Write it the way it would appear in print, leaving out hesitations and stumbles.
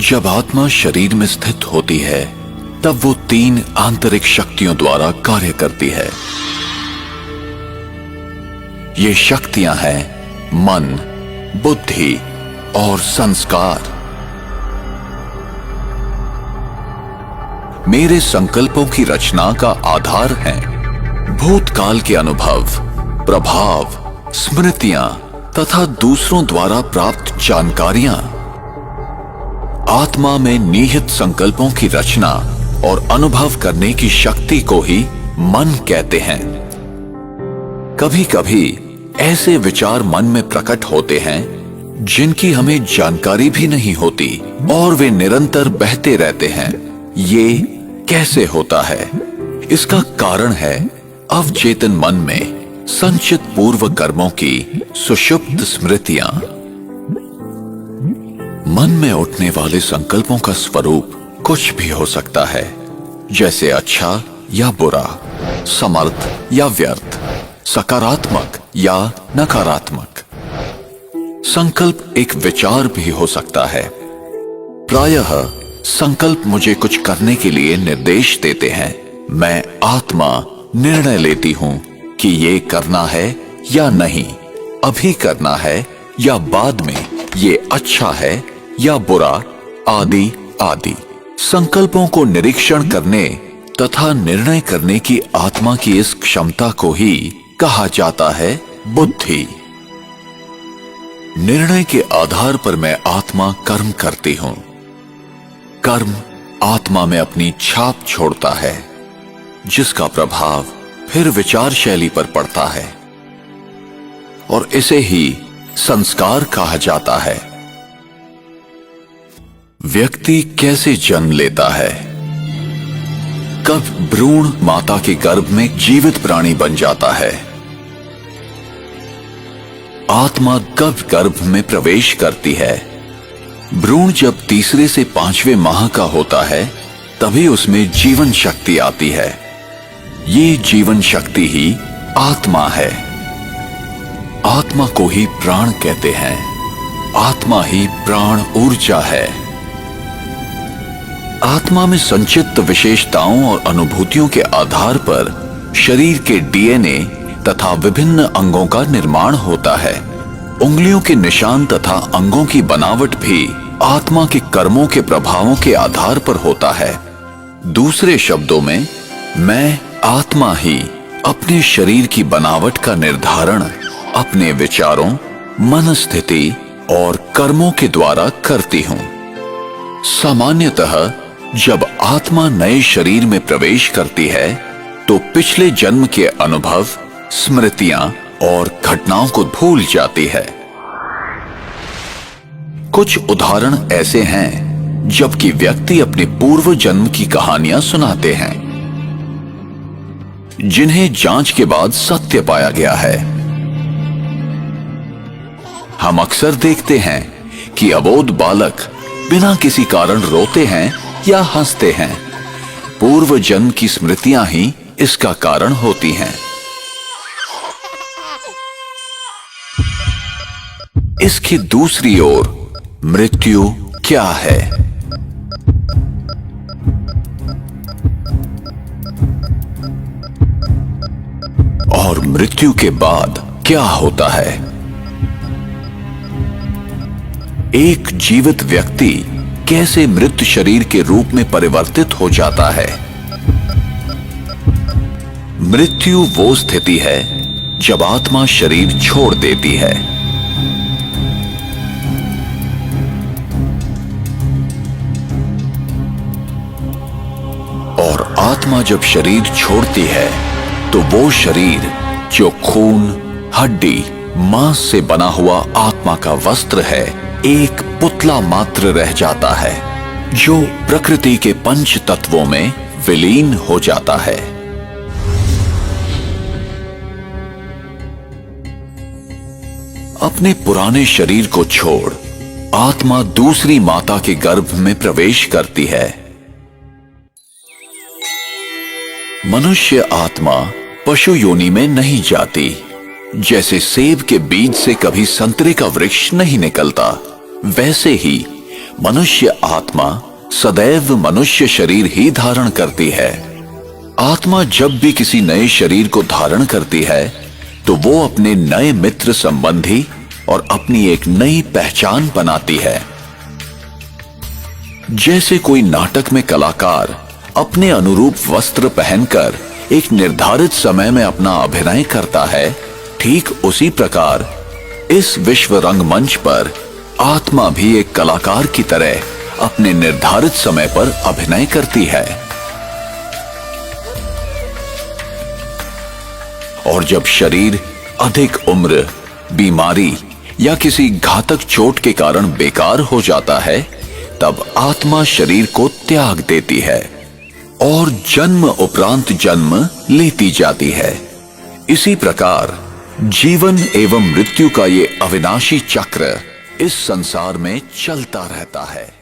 जब आत्मा शरीर में स्थित होती है तब वो 3 आंतरिक शक्तियों द्वारा कार्य करती है। ये शक्तियां हैं मन, बुद्धि और संस्कार। मेरे संकल्पों की रचना का आधार हैं भूतकाल के अनुभव, प्रभाव, स्मृतियां तथा दूसरों द्वारा प्राप्त जानकारियां। आत्मा में निहित संकल्पों की रचना और अनुभव करने की शक्ति को ही मन कहते हैं। कभी कभी ऐसे विचार मन में प्रकट होते हैं जिनकी हमें जानकारी भी नहीं होती और वे निरंतर बहते रहते हैं। ये कैसे होता है? इसका कारण है अवचेतन मन में संचित पूर्व कर्मों की सुषुप्त स्मृतियां। मन में उठने वाले संकल्पों का स्वरूप कुछ भी हो सकता है, जैसे अच्छा या बुरा, समर्थ या व्यर्थ, सकारात्मक या नकारात्मक। संकल्प एक विचार भी हो सकता है। प्रायः संकल्प मुझे कुछ करने के लिए निर्देश देते हैं। मैं आत्मा निर्णय लेती हूं कि ये करना है या नहीं, अभी करना है या बाद में, ये अच्छा है या बुरा, आदि आदि। संकल्पों को निरीक्षण करने तथा निर्णय करने की आत्मा की इस क्षमता को ही कहा जाता है बुद्धि। निर्णय के आधार पर मैं आत्मा कर्म करती हूं। कर्म आत्मा में अपनी छाप छोड़ता है, जिसका प्रभाव फिर विचार शैली पर पड़ता है और इसे ही संस्कार कहा जाता है। व्यक्ति कैसे जन्म लेता है? कब भ्रूण माता के गर्भ में जीवित प्राणी बन जाता है? आत्मा कब गर्भ में प्रवेश करती है? भ्रूण जब तीसरे से 5वें माह का होता है तभी उसमें जीवन शक्ति आती है। ये जीवन शक्ति ही आत्मा है। आत्मा को ही प्राण कहते हैं। आत्मा ही प्राण ऊर्जा है। आत्मा में संचित विशेषताओं और अनुभूतियों के आधार पर शरीर के डीएनए तथा विभिन्न अंगों का निर्माण होता है। उंगलियों के निशान तथा अंगों की बनावट भी आत्मा के कर्मों के प्रभावों के आधार पर होता है। दूसरे शब्दों में, मैं आत्मा ही अपने शरीर की बनावट का निर्धारण अपने विचारों, मनस्थिति और कर्मों के द्वारा करती हूं। सामान्यतः जब आत्मा नए शरीर में प्रवेश करती है तो पिछले जन्म के अनुभव, स्मृतियां और घटनाओं को भूल जाती है। कुछ उदाहरण ऐसे हैं जबकि व्यक्ति अपने पूर्व जन्म की कहानियां सुनाते हैं जिन्हें जांच के बाद सत्य पाया गया है। हम अक्सर देखते हैं कि अबोध बालक बिना किसी कारण रोते हैं या हंसते हैं। पूर्व जन्म की स्मृतियां ही इसका कारण होती हैं। इसकी दूसरी ओर मृत्यु क्या है? और मृत्यु के बाद क्या होता है? एक जीवित व्यक्ति कैसे मृत शरीर के रूप में परिवर्तित हो जाता है? मृत्यु वो स्थिति है जब आत्मा शरीर छोड़ देती है। और आत्मा जब शरीर छोड़ती है तो वो शरीर जो खून, हड्डी, मांस से बना हुआ आत्मा का वस्त्र है, एक पुतला मात्र रह जाता है जो प्रकृति के 5 तत्वों में विलीन हो जाता है। अपने पुराने शरीर को छोड़ आत्मा दूसरी माता के गर्भ में प्रवेश करती है। मनुष्य आत्मा पशु योनि में नहीं जाती। जैसे सेब के बीज से कभी संतरे का वृक्ष नहीं निकलता, वैसे ही मनुष्य आत्मा सदैव मनुष्य शरीर ही धारण करती है। आत्मा जब भी किसी नए शरीर को धारण करती है तो वो अपने नए मित्र संबंधी और अपनी एक नई पहचान बनाती है। जैसे कोई नाटक में कलाकार अपने अनुरूप वस्त्र पहनकर एक निर्धारित समय में अपना अभिनय करता है, ठीक उसी प्रकार इस विश्व रंगमंच पर आत्मा भी एक कलाकार की तरह अपने निर्धारित समय पर अभिनय करती है। और जब शरीर अधिक उम्र, बीमारी या किसी घातक चोट के कारण बेकार हो जाता है, तब आत्मा शरीर को त्याग देती है और जन्म उपरांत जन्म लेती जाती है। इसी प्रकार जीवन एवं मृत्यु का ये अविनाशी चक्र इस संसार में चलता रहता है।